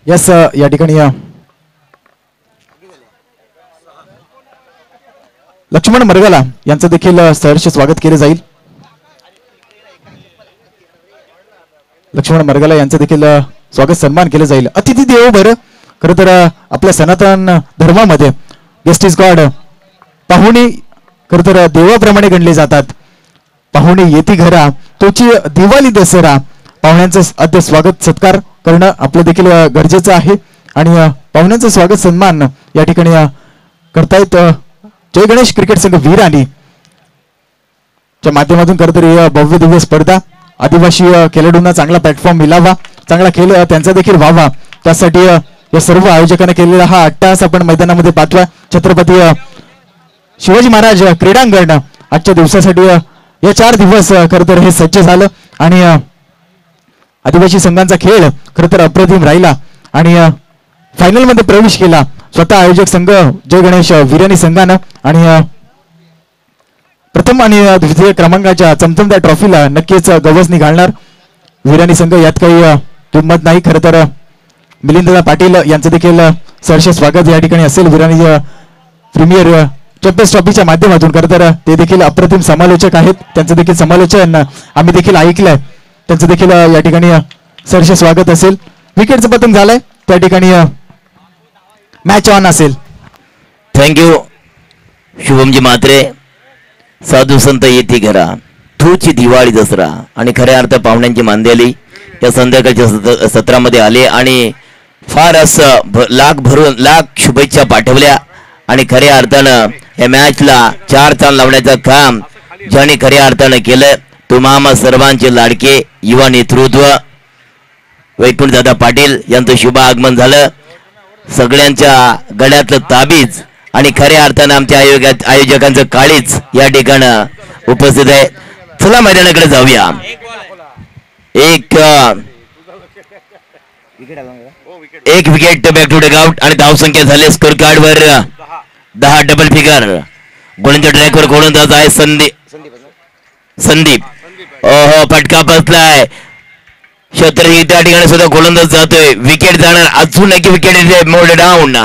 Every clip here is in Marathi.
यस या ठिकाणी लक्ष्मण मरगला यांचं देखील सहर्ष स्वागत केले जाईल. लक्ष्मण मरगला यांचं देखील स्वागत सन्मान केले जाईल. अतिथी देवो भव. खरं तर आपल्या सनातन धर्मामध्ये गेस्ट इज गॉड. पाहुणे खरं तर देवाप्रमाणे गणले जातात. पाहुणे येती घरा तोची दिवाळी दसरा. पाहुण्यांचं आद्य स्वागत सत्कार करणं आपलं देखील गरजेचं आहे आणि पाहुण्यांचं स्वागत सन्मान या ठिकाणी करतायत जय गणेश क्रिकेट संघ वीरानी च्या माध्यमातून खरं तर ही भव्य दिव्य स्पर्धा आदिवासी खेळाडूंना चांगला प्लॅटफॉर्म मिळावा, चांगला खेळ त्यांचा देखील व्हावा, त्यासाठी या सर्व आयोजकांनी केलेला हा अट्टहास आपण मैदानामध्ये पाहतोय. छत्रपती शिवाजी महाराज क्रीडांगण आजच्या दिवसासाठी या 4 दिवस खरं तर हे सज्ज झालं आणि आदिवासी संघांचा खेळ खरं तर अप्रतिम राहिला आणि फायनल मध्ये प्रवेश केला स्वतः आयोजक संघ जय गणेश वीरानी संघानं आणि प्रथम आणि द्वितीय क्रमांकाच्या चमचमत्या ट्रॉफीला नक्कीच गवसणी घालणार वीरानी संघ, यात काही किंमत नाही. खरं तर मिलिंद पाटील यांचं देखील सहर्ष स्वागत या ठिकाणी असेल. वीरानी प्रीमियर चॅम्पियन्स ट्रॉफीच्या माध्यमातून खरं तर ते देखील अप्रतिम समालोचक आहेत. त्यांचं देखील समालोचन आम्ही देखील ऐकलंय. त्यांचं देखील या ठिकाणी सहर्ष स्वागत असेल. विकेटचं पतन झालंय त्या ठिकाणी मॅच ऑन असेल. थँक्यू शुभमजी म्हात्रे. साधू संत येती घरा तूची दिवाळी दसरा आणि खऱ्या अर्थ पाहुण्यांची मांदेली या संध्याकाळच्या सत्रामध्ये आले आणि फार असं लाख शुभेच्छा पाठवल्या आणि खऱ्या अर्थानं या मॅचला 4 चाल लावण्याचं काम ज्याने खऱ्या अर्थानं केलं तुम्हा सर्वांचे लाडके युवा नेतृत्व वैकुंठ दादा पाटील यांचं शुभ आगमन झालं. सगळ्यांच्या गळ्यातलं ताबीज आणि खऱ्या अर्थानं आमच्या आयोजकांचं काळीच या ठिकाणी उपस्थित आहे. चला मैदानाकडे जाऊया. एक विकेट बॅक टू डगआउट आणि धावसंख्या झाली स्कोर कार्ड वर 10 डबल फिगर. गोलंदाज ट्रॅकवर गोलंदाज आहे संदीप. ओहो फटका बसलाय. छत्रही त्या ठिकाणी सुद्धा गोलंदाज जातोय. विकेट जाणार. अजून एक विकेट येते मोड डाऊन.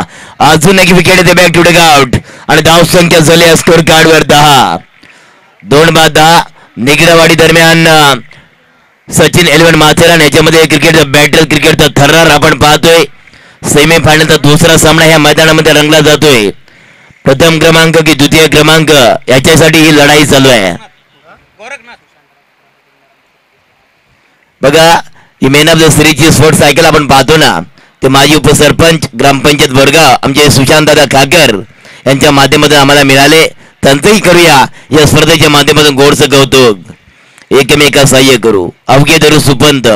अजून एक विकेट येते बॅक टू डगआउट आणि धावसंख्या झाली स्कोर कार्ड वर 10. 2-10 निगरावाडी दरम्यान सचिन 11 माथेरान याच्यामध्ये क्रिकेटचा बॅटल क्रिकेटचा थरार आपण पाहतोय. सेमी फायनलचा दुसरा सामना ह्या मैदानामध्ये रंगला जातोय. प्रथम क्रमांक की द्वितीय क्रमांक याच्यासाठी ही लढाई चालू आहे. बघा ही मेन ऑफ द सिरीजची स्पोर्ट्स सायकल आपण पाहतो ना ते माजी उपसरपंच ग्रामपंचायत वर्गा आमचे सुशांत दादा खाकर यांच्या माध्यमातून आम्हाला मिळाले. त्यांचंही करूया या स्पर्धेच्या माध्यमातून गोडसं कौतुक. एकमेका सहाय्य करू अवघे धरू सुपंत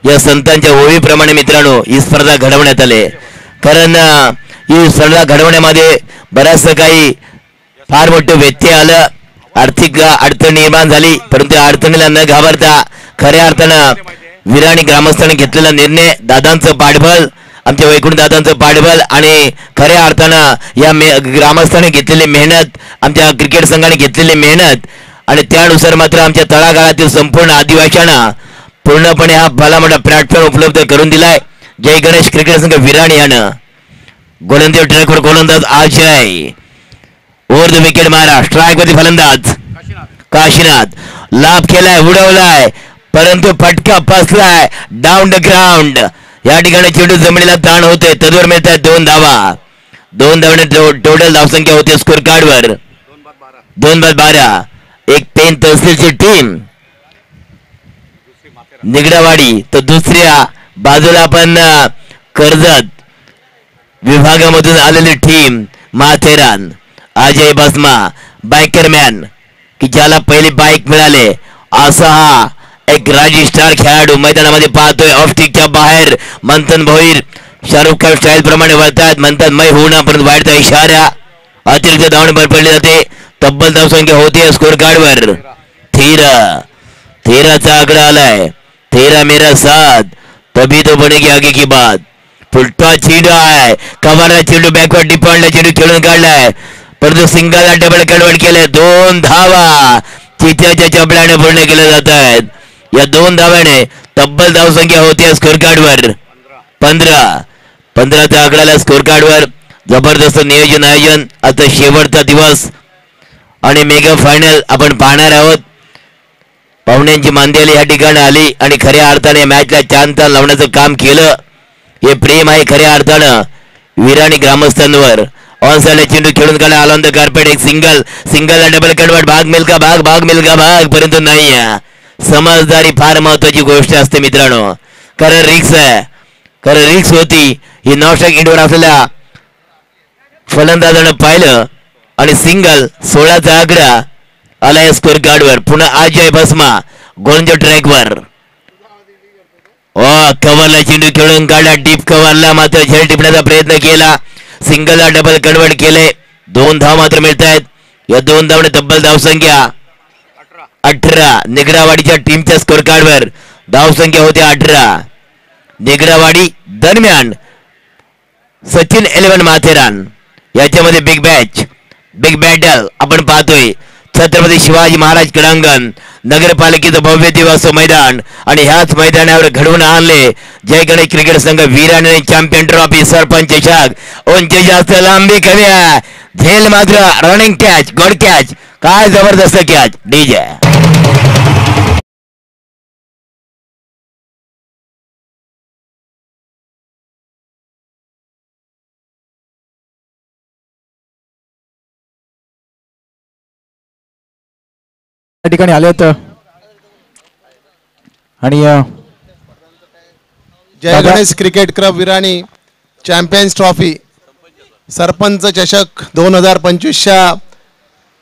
या संतांच्या ओळीप्रमाणे मित्रांनो ही स्पर्धा घडवण्यात आली. कारण ही स्पर्धा घडवण्यामध्ये बऱ्याचसं काही फार मोठं व्यत्यय आलं. आर्थिक अडचण निर्माण झाली परंतु अडचणीला न घाबरता खऱ्या अर्थानं वीरानी ग्रामस्थांनी घेतलेला निर्णय दादांचं पाठबळ आमच्या वैकुंठ दादांचं पाठबळ आणि खऱ्या अर्थानं या ग्रामस्थांनी घेतलेली मेहनत आमच्या क्रिकेट संघाने घेतलेली मेहनत आणि त्यानुसार मात्र आमच्या तळागाळातील संपूर्ण आदिवासींना पूर्णपणे हा भला मोठा प्लॅटफॉर्म उपलब्ध करून दिलाय. जय गणेश क्रिकेट संघ वीरानी यानं गोलंदाज ट्रॅकवर गोलंदाज अजय ओव्हर द विकेट मारा. स्ट्राईक मध्ये फलंदाज काशीनाथ. लाभ केलाय उडवलाय परंतु फटका फसलाय डाऊन द ग्राउंड. या ठिकाणी चेंडू जमिनीला ताण होते. तदवर मिळतात 2 धावा. 2 धावणे टोटल धावसंख्या होते स्कोर कार्डवर 2-12. एक पेन तहसीलची टीम निगडावाडी तर दुसऱ्या बाजूला पण कर्जत विभागामधून आलेली टीम माथेरान. अजय बसमा बायकरमॅन की ज्याला पहिली बाईक मिळाले असा हा एक राजस्टार खेळाडू मैदानामध्ये पाहतोय. ऑफस्टिकच्या बाहेर मंथन भोईर शाहरुख खान स्टाईल प्रमाणे वळतात. म्हणतात मै होऊ ना परंतु वाढता इशारा. अतिरिक्त धावणे भर पडली जाते. तब्बल धावसंख्या होती स्कोर कार्डवर 13चा आकडा आलाय. 13 मेरा साथ तभी तो बनेगी आगे की बात. फुलटा चेंडू आहे. कव्हरला चेंडू बॅकवर्ड डिपॉइंटला चेंडू खेळून काढलाय परंतु सिंगलला डबल कन्वर्ट केले. 2 धावा चित्याच्या चपल्याने पूर्ण केले जात आहेत. या 2 धाव्याने तब्बल धावसंख्या होती स्कोर कार्डवर 15चा आकडाला स्कोर कार्डवर. जबरदस्त नियोजन आयोजन. आता शेवटचा दिवस आणि मेगा फायनल आपण पाहणार आहोत. पाहुण्यांची मांदियाली या ठिकाणी आली आणि खऱ्या अर्थाने मॅचला चांद लावण्याचं काम केलं. हे प्रेम आहे खऱ्या अर्थानं वीराणी ग्रामस्थांवर. ऑन साइड चेंडू खेळून काढला आला ऑन द कार्पेट. एक सिंगल डबल कन्वर्ट. भाग मिल्का भाग परंतु नाही. समजदारी फार महत्वाची गोष्ट असते मित्रांनो. खरं रिक्स होती ही. नॉस्टॅक इंडोर असलेल्या फलंदाजानं पाहिलं आणि सिंगल 16चा आकडा आलाय स्कोर कार्डवर. पुन्हा अजय भस्मा गोलंदाज ट्रॅकवर. कव्हरला चेंडू खेळून काढला. डीप कव्हरला मात्र झेल टिपण्याचा प्रयत्न केला. सिंगलला डबल कन्वर्ट केले. 2 धाव मात्र मिळत आहेत. या 2 धावने तब्बल धावसंख्या 18. निगरावाडीच्या टीमच्या स्कोर कार्डवर धावसंख्या होती 18. निगरावाडी दरम्यान सचिन 11 माथेरान याच्यामध्ये बिग बॅटल आपण पाहतोय. छत्रपती शिवाजी महाराज क्रीडांगण नगरपालिकेचं भव्य दिवस मैदान आणि ह्याच मैदानावर घडवून आणले जय गणेश क्रिकेट संघ वीराने चॅम्पियन ट्रॉफी सरपंच चषक. उंची जास्त लांबी कमी आहे. झेल मात्र रनिंग कॅच गॉड कॅच. काय जबरदस्त कॅच डीजे. या ठिकाणी आलेत आणि Jai Ganesh cricket club Virani champions trophy sarpanch चषक 2025च्या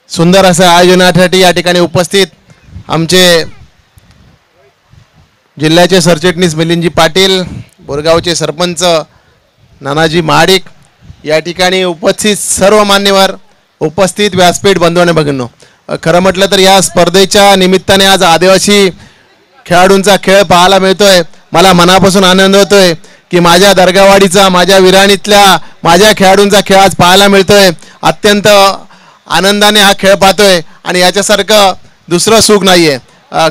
सुंदर अशा आयोजनासाठी या ठिकाणी उपस्थित आमचे जिल्ह्याचे सरचिटणीस मिलिंदजी पाटील, बोरगावचे सरपंच नानाजी महाडिक, या ठिकाणी उपस्थित सर्व मान्यवर, उपस्थित व्यासपीठ बंधूने भगिनींनो, खरं म्हटलं तर या स्पर्धेच्या निमित्ताने आज आदिवासी खेळाडूंचा खेळ पाहायला मिळतोय. मला मनापासून आनंद होतोय की माझ्या दर्गावाडीचा, माझ्या विराणीतल्या माझ्या खेळाडूंचा खेळ आज पाहायला मिळतोय. अत्यंत आनंदाने हा खेळ पाहतोय आणि याच्यासारखं दुसरं सुख नाहीये.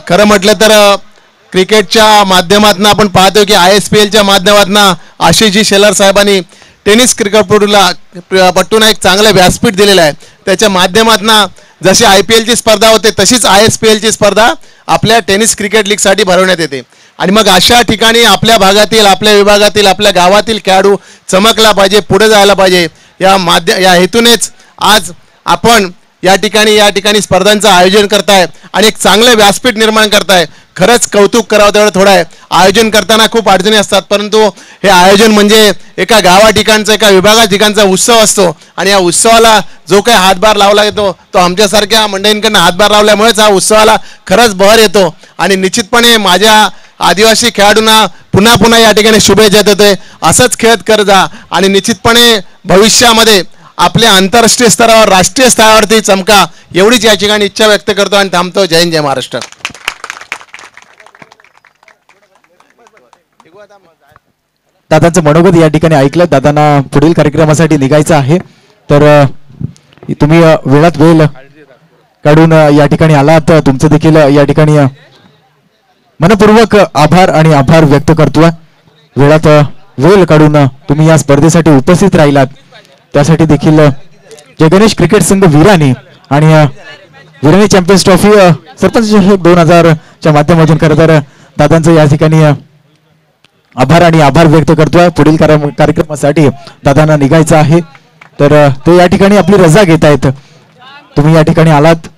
खरं म्हटलं तर क्रिकेटच्या माध्यमातून आपण पाहतोय की ISPLच्या माध्यमातून आशिषजी शेलार साहेबांनी टेनिस क्रिकेटपटूंना एक चांगलं व्यासपीठ दिलेलं आहे. त्याच्या माध्यमातून जशी IPLची स्पर्धा होते तशीच ISPLची स्पर्धा आपल्या टेनिस क्रिकेट लीगसाठी भरवण्यात येते. आणि मग अशा ठिकाणी आपल्या भागातील, आपल्या विभागातील, आपल्या गावातील खेळाडू चमकला पाहिजे, पुढे जायला पाहिजे. या हेतूनेच आज आपण या ठिकाणी स्पर्धांचं आयोजन करताय आणि एक चांगलं व्यासपीठ निर्माण करताय. खरंच कौतुक करावं तेवढं थोडं आहे. आयोजन करताना खूप अडचणी असतात, परंतु हे आयोजन म्हणजे एका गावा ठिकाणचा, एका विभागा ठिकाणचा उत्सव असतो आणि या उत्सवाला जो काही हातभार लावला येतो तो आमच्यासारख्या मंडळींकडनं हातभार लावल्यामुळेच हा उत्सवाला खरंच बहर येतो. आणि निश्चितपणे माझ्या आदिवासी खेळाडूंना पुन्हा पुन्हा या ठिकाणी शुभेच्छा देतोय. असंच खेळत कर जा आणि निश्चितपणे भविष्यामध्ये आपल्या आंतरराष्ट्रीय स्तरावर, राष्ट्रीय स्तरावरती चमका, एवढीच या ठिकाणी इच्छा व्यक्त करतो आणि थांबतो. जय हिंद, जय महाराष्ट्र. दादांचं मनोगत या ठिकाणी ऐकलं. दादांना पुढील कार्यक्रमासाठी निघायचं आहे, तर तुम्ही वेळात वेळ काढून या ठिकाणी आलात. तुमचं देखील या ठिकाणी मनपूर्वक आभार आणि आभार व्यक्त करतोय. वेळात वेळ काढून तुम्ही या स्पर्धेसाठी उपस्थित राहिलात त्यासाठी देखील जय गणेश क्रिकेट संघ विराणी आणि विराणी चॅम्पियन्स ट्रॉफी सरपंच 2000च्या माध्यमातून खरं तर दादांचं या ठिकाणी आभार आणि आभार व्यक्त करतोय. पुढील कार्यक्रमासाठी दादांना निघायचं आहे, तर ते या ठिकाणी आपली रजा घेत आहेत. तुम्ही या ठिकाणी आलात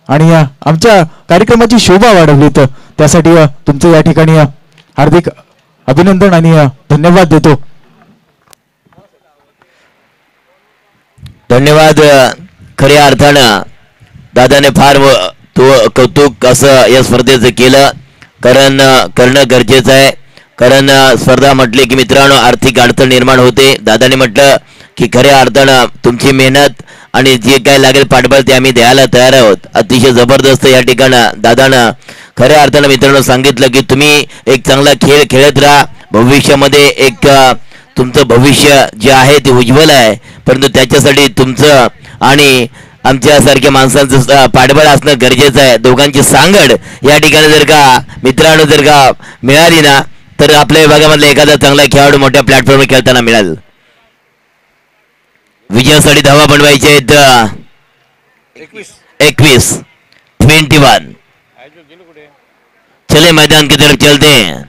आणि आमच्या कार्यक्रमाची शोभा वाढवलीत, त्यासाठी तुमचं या ठिकाणी हार्दिक अभिनंदन आणि धन्यवाद देतो. धन्यवाद. खऱ्या अर्थानं दादाने फार कौतुक असं या स्पर्धेचं केलं, कारण करणं गरजेचं आहे. कारण स्पर्धा म्हटली की मित्रांनो आर्थिक अडचण निर्माण होते. दादाने म्हटलं की खऱ्या अर्थानं तुमची मेहनत आणि जे काय लागेल पाठबळ ते आम्ही द्यायला तयार आहोत. अतिशय जबरदस्त या ठिकाणं दादानं खऱ्या अर्थानं मित्रांनो सांगितलं की तुम्ही एक चांगला खेळ खेळत राहा. भविष्यामध्ये एक तुमचं भविष्य जे आहे ते उज्ज्वल आहे, परंतु त्याच्यासाठी तुमचं आणि आमच्यासारख्या माणसांचं पाठबळ असणं गरजेचं आहे. दोघांची सांगड या ठिकाणी जर का मित्रांनो जर का मिळाली ना तर आपल्या विभागामधला एखादा चांगला खेळाडू मोठ्या प्लॅटफॉर्मवर खेळताना मिळाल. विजयासाठी धावा बनवायचे आहेत 21. चले मैदान की तरफ चलते हैं.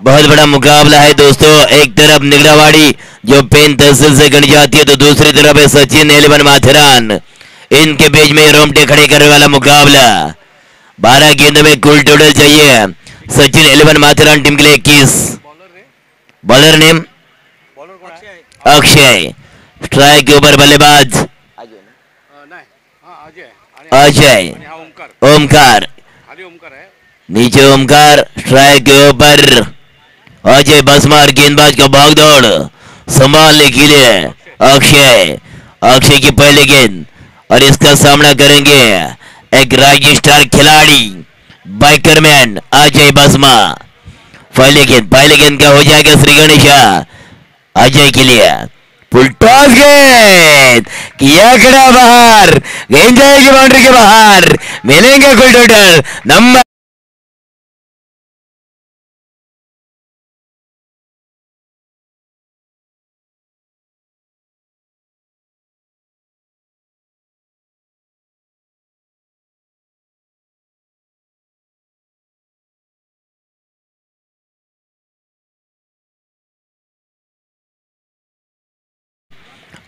बहुत बड़ा मुकाबला है दोस्तों. एक तरफ निगरावाड़ी जो पेन तहसील से गणी जाती है तो दूसरी तरफ है सचिन 11 माथेरान. इनके बीच में रोमटे खड़े करने वाला मुकाबला. 12 गेंदों में कुल टोटल चाहिए. सचिन 11 माथेरान टीम के लिए 21. बॉलर नेम अक्षय. स्ट्राइक के ऊपर बल्लेबाज अजय. ओमकार नीचे ओमकार. स्ट्राइक के ऊपर अजय बसमार. गेंदबाज का भागदौड़ संभालने के लिए अक्षय. अक्षय की पहली गेंद और इसका सामना करेंगे एक राइजिंग स्टार खिलाड़ी बाइकरमैन अजय बसमा. पहली गेंद का हो जाएगा श्री गणेशा अजय के लिए. फुल टॉस गेंद किया खड़ा बाहर. गेंद जाएगी बाउंड्री के बाहर. मिलेंगे कुल टोटल नंबर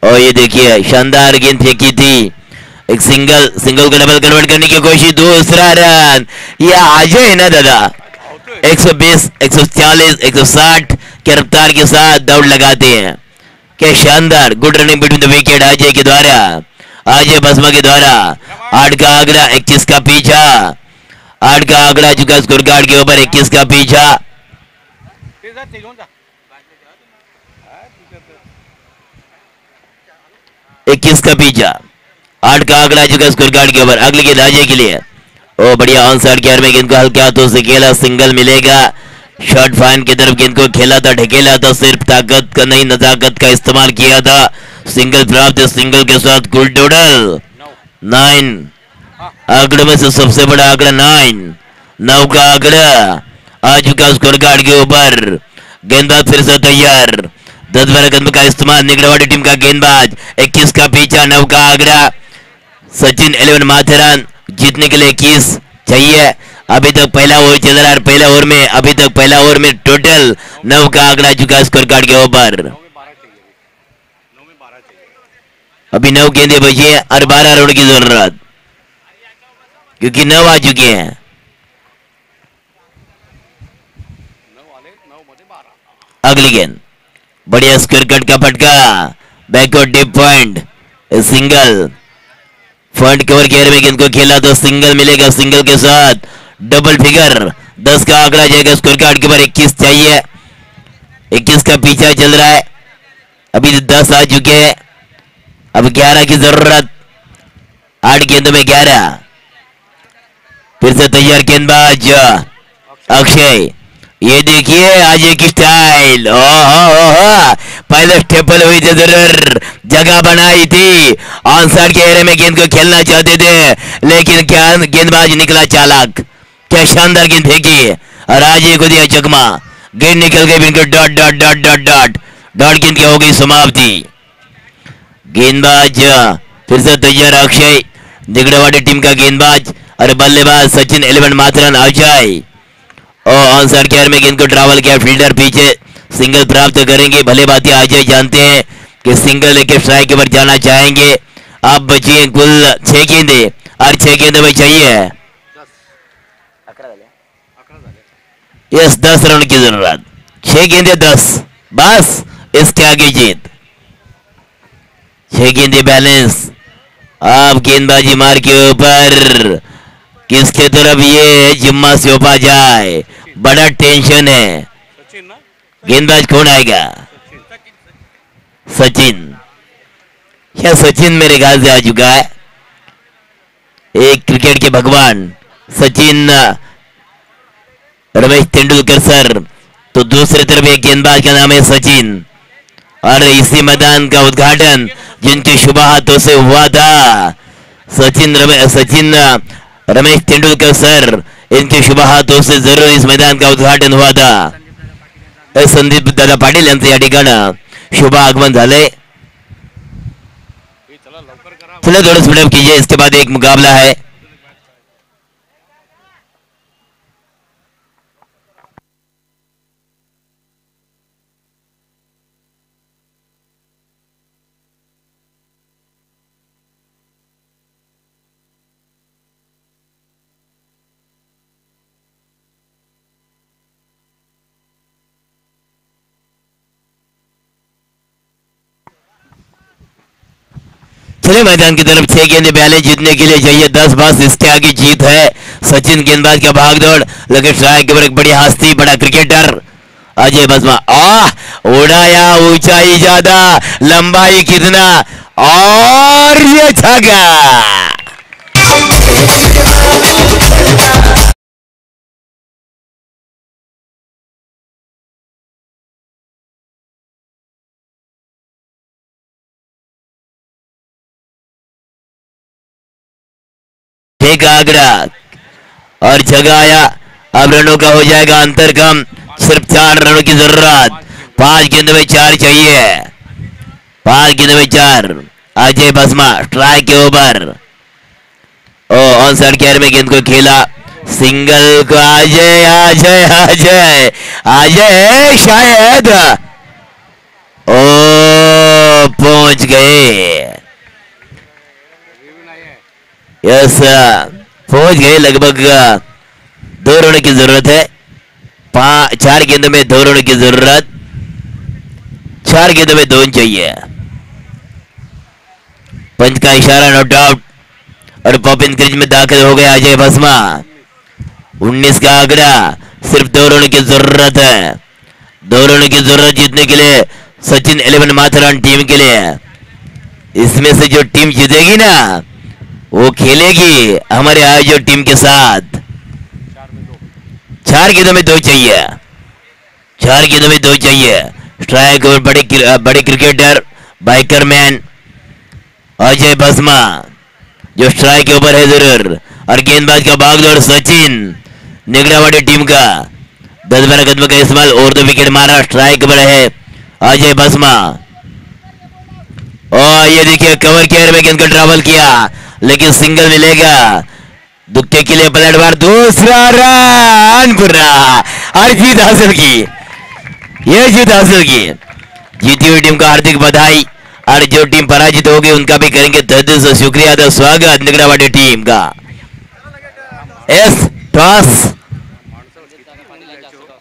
और ये देखिए शानदार गेंद फेंकी थी. एक सिंगल को डबल कन्वर्ट करने की कोशिश. दूसरा रन. ये अजय है ना दादा. 120 140 160 की रफ्तार के साथ दौड़ लगाते हैं. क्या शानदार good running between the wicket Ajay के द्वारा. अजय बसमा के द्वारा. 8 का आंकड़ा 21 का पीछा. 8 का आंकड़ा चुका स्कोर कार्ड के ऊपर. 21 का पीछा. 21 का पीछा. 8 का आंकड़ा चुका स्कोर कार्ड के ऊपर. अगली गेंद अजय के लिए. ओ बढ़िया ऑन साइड केयर में गेंद को हल्के हाथों से खेला. सिंगल मिलेगा. शॉर्ट फाइन की तरफ गेंद को खेला था. ढकेला था. सिर्फ ताकत का नहीं नजाकत का इस्तेमाल किया था. सिंगल प्राप्त. सिंगल के साथ कुल टोटल 9. आंकड़ों में से सबसे बड़ा आंकड़ा 9 का आंकड़ा आ चुका स्कोर कार्ड के ऊपर. गेंदबाज फिर से तैयार. 10-12 कदम का इस्तेमाल. निगरावाड़ी टीम का गेंदबाज. 21 का पीछा. 9 का आंकड़ा. सचिन 11 माथेरान जीतने के लिए 21 चाहिए. अभी तक पहला ओवर चल रहा है. पहला ओवर में अभी तक पहला ओवर में टोटल 9 का आंकड़ा चुका स्कोर कार्ड के ऊपर. अभी 9 गेंदें बची है और 12 रन की जरूरत क्योंकि 9 आ चुके हैं. अगली गेंद बढ़िया स्क्वायर कट का फटका. Backward deep point. Single front cover care में गेंद को खेला तो सिंगल मिलेगा. सिंगल के साथ डबल फिगर. 10 का आंकड़ा जाएगा स्कोर कार्ड के ऊपर. 21 चाहिए. 21 का पीछा चल रहा है. अभी 10 आ चुके हैं. अब 11 की जरूरत. 8 गेंदों में 11. फिर से तैयार गेंदबाज अक्षय. ये देखिए आज एक स्टाइल. पहले स्टेपल हुई थी जरूर. जगह बनाई थी. ऑन साइड के एरिया में गेंद को खेलना चाहते थे लेकिन क्या गेंदबाज निकला चालाक. क्या शानदार गेंद फेंकी और आज को दिया चकमा. गेंद निकल गई बिल्कुल dot dot dot dot dot dot. गेंद की हो गई समाप्ति. गेंदबाज फिर से तैयार अक्षय. दिगड़वाड़ी टीम का गेंदबाज और बल्लेबाज सचिन 11 माथेरान अजय. और ऑन साइड केयर में गेंद को ट्रैवल किया. फील्डर पीछे. सिंगल प्राप्त करेंगे. भले बात अजय जानते हैं कि सिंगल लेके स्ट्राइक के ऊपर जाना चाहेंगे. आप बचिए कुल 6 गेंदे और 6 गेंदे में चाहिए यस 10 रन की जरूरत. 6 गेंदे 10 बस. इसके आगे जीत. 6 गेंदे बैलेंस. आप गेंदबाजी मार के ऊपर किसके तरफ ये जिम्मा सौंपा जाए. बड़ा टेंशन है. गेंदबाज कौन आएगा. सचिन. क्या सचिन मेरे ख्याल से आ चुका है. एक क्रिकेट के भगवान सचिन रमेश तेंदुलकर सर. तो दूसरी तरफ एक गेंदबाज का नाम है सचिन. और इसी मैदान का उद्घाटन जिनके शुभ हाथों से हुआ था सचिन रमेश तेंदुलकर सर इनके शुभ हाथों से जरूर इस मैदान का उद्घाटन हुआ था। संदीप दादा पाटील यांचं या ठिकाणी शुभ आगमन झाले। चला थोड़ा स्पीडअप कीजिए, इसके बाद एक मुकाबला है। चले मैदान की तरफ 6 गेंदें बयाले जीतने के लिए चाहिए 10 बस, इसके आगे जीत है। सचिन गेंदबाज का भागदौड़, लेकिन ट्राई के ऊपर एक बड़ी हस्ती, बड़ा क्रिकेटर अजय बसमा उड़ाया, ऊंचाई ज्यादा, लंबाई कितना, और ये छक्का। एक आगरा और जगाया, अब रनों का हो जाएगा अंतर कम, सिर्फ 4 रनों की जरूरत। 5 गेंदों में 4 चाहिए, 5 गेंदों में 4। अजय बसमा ट्राई के ऊपर, ऑन साइड केयर में गेंद को खेला, सिंगल को अजय अजय अजय अजय शायद पहुंच गए। यस, पहुंच गए। लगभग 2 रनों की जरूरत है। 4 गेंदों में 2 रनों की जरूरत, 4 गेंदों में 2 चाहिए। पंच का इशारा नोट आउट और पॉपिन क्रीज में दाखिल हो गया अजय बसमा। 19 का आंकड़ा, सिर्फ 2 रनों की जरूरत है। 2 रनों की जरूरत जीतने के लिए सचिन 11 माथेरान टीम के लिए। इसमें से जो टीम जीतेगी ना वो खेलेगी हमारे आयोजक टीम के साथ। 4 गेंदों में 2 चाहिए, 4 गेंदों में 2 चाहिए। स्ट्राइक और बड़े क्रिकेटर बाइकर मैन अजय बसमा जो स्ट्राइक के ऊपर है जरूर, और गेंदबाज का भागदौड़ सचिन निगरावाड़ी टीम का। 10-12 कदम का इस्तेमाल और 2 विकेट मारा। स्ट्राइक पर है अजय बसमा, और ये देखिए कवर केयर में गेंद को ट्रैवल किया, लेकिन सिंगल मिलेगा। दुक्के के लिए पलटवार, दूसरा रन पूरा, और जीत हासिल की। ये जीत हासिल की। जीती हुई टीम का हार्दिक बधाई, और जो टीम पराजित होगी उनका भी करेंगे तहे दिल से शुक्रिया अदा, स्वागत निगरावाड़ी टीम का। टॉस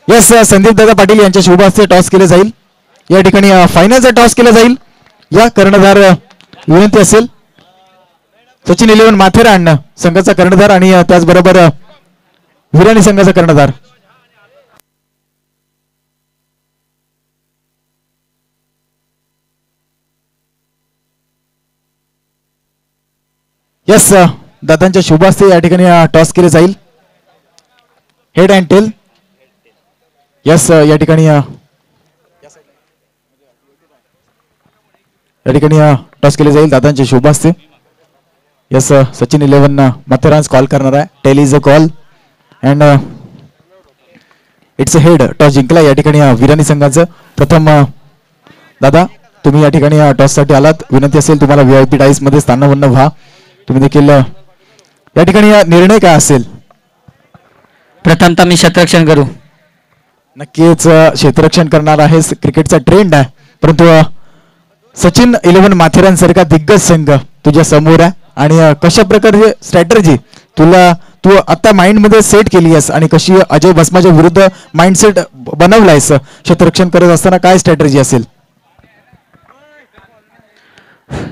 यस, संदीप दादा पाटील यांच्या शुभ हस्ते टॉस केले जाईल। या ठिकाणी फायनलचा टॉस केला जाईल। या कर्णधार विनंती असेल, सचिन 11 माथेरान संघाचा कर्णधार आणि त्याचबरोबर विराणी संघाचा कर्णधार। यस, दादांच्या शुभ हस्ते या ठिकाणी टॉस केले जाईल, हेड अँड टेल। यस, या ठिकाणी टॉस केले जाईल दादांच्या शुभ हस्ते। यस, सचिन 11 माथेरान कॉल करणार आहे। Tail is a call and it's a head. Toss जिंकला या ठिकाणी विराणी संघाचं। प्रथम दादा तुम्ही या ठिकाणी टॉस साठी आलात, विनंती असेल तुम्हाला VIP डाईस मध्ये स्थानापन्न व्हा। तुम्ही देखील या ठिकाणी निर्णय काय असेल? प्रथमतः मी क्षेत्ररक्षण करू। नक्कीच क्षेत्ररक्षण करणार आहे, क्रिकेटचा ट्रेंड आहे, परंतु सचिन 11 माथेरान सारखा दिग्गज संघ तुझ्या समोर आहे, आणि कशा प्रकारची स्ट्रॅटर्जी तू आता माइंड मध्ये सेट केली आहेस, आणि कशी अजय बसमाच्या विरुद्ध माइंडसेट बनवलायस क्षेत्ररक्षण करत असताना काय स्ट्रॅटर्जी असेल?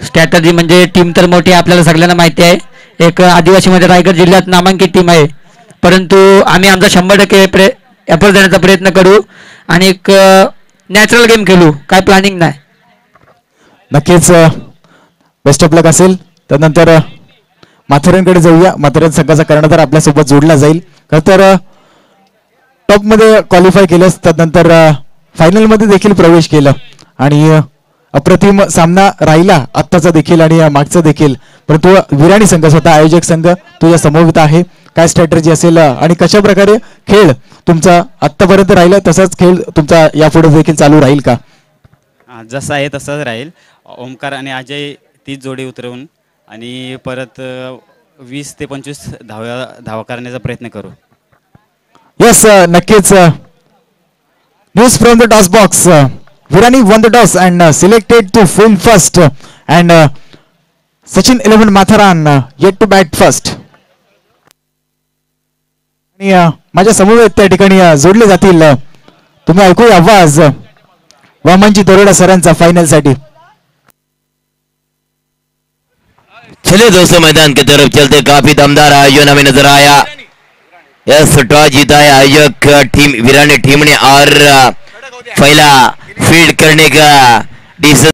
स्ट्रॅटर्जी म्हणजे टीम तर मोठी आपल्याला सगळ्यांना माहिती आहे, एक आदिवासीमध्ये रायगड जिल्ह्यात नामांकित टीम आहे, परंतु आम्ही आमचा 100% एफर्ट देण्याचा प्रयत्न करू आणि एक नॅचरल गेम खेळू, काय प्लॅनिंग नाही। नक्कीच बेस्ट ऑफ लक असेल। त्यानंतर माथेरानकडे जाऊया। माथेरान संघाचा कर्णधार आपल्यासोबत जोडला जाईल। खरं तर टॉप मध्ये क्वालिफाय केलंस, त्यानंतर फायनल मध्ये देखील प्रवेश केला, आणि अप्रतिम सामना राहिला आत्ताचा देखील आणि मागचा देखील। परंतु विराणी संघ स्वतः आयोजक संघ तुझ्या समोर आहे. काय स्ट्रॅटेजी असेल आणि कशा प्रकारे खेळ तुमचा आतापर्यंत राहिला तसाच खेळ तुमचा यापुढे देखील चालू राहील का? जसं आहे तसंच राहील. ओमकार आणि अजय तीच जोडी उतरवून आणि परत 20 ते 25 धावा करण्याचा प्रयत्न करू. येस नक्कीच. News from the toss box. Virani won the toss and selected to field first and Sachin 11 Matharan yet to bat first. आणि माझ्या समोर त्या ठिकाणी जोडले जातील. तुम्ही ऐकूया आवाज वामनजी दरोडा सरांचा फायनल साठी. चलिए दोस्तों मैदान की तरफ चलते. काफी दमदार आयोजन हमें नजर आया. यस टॉस जीता है आयोजक टीम विरानी टीम ने और पहला फील्ड करने का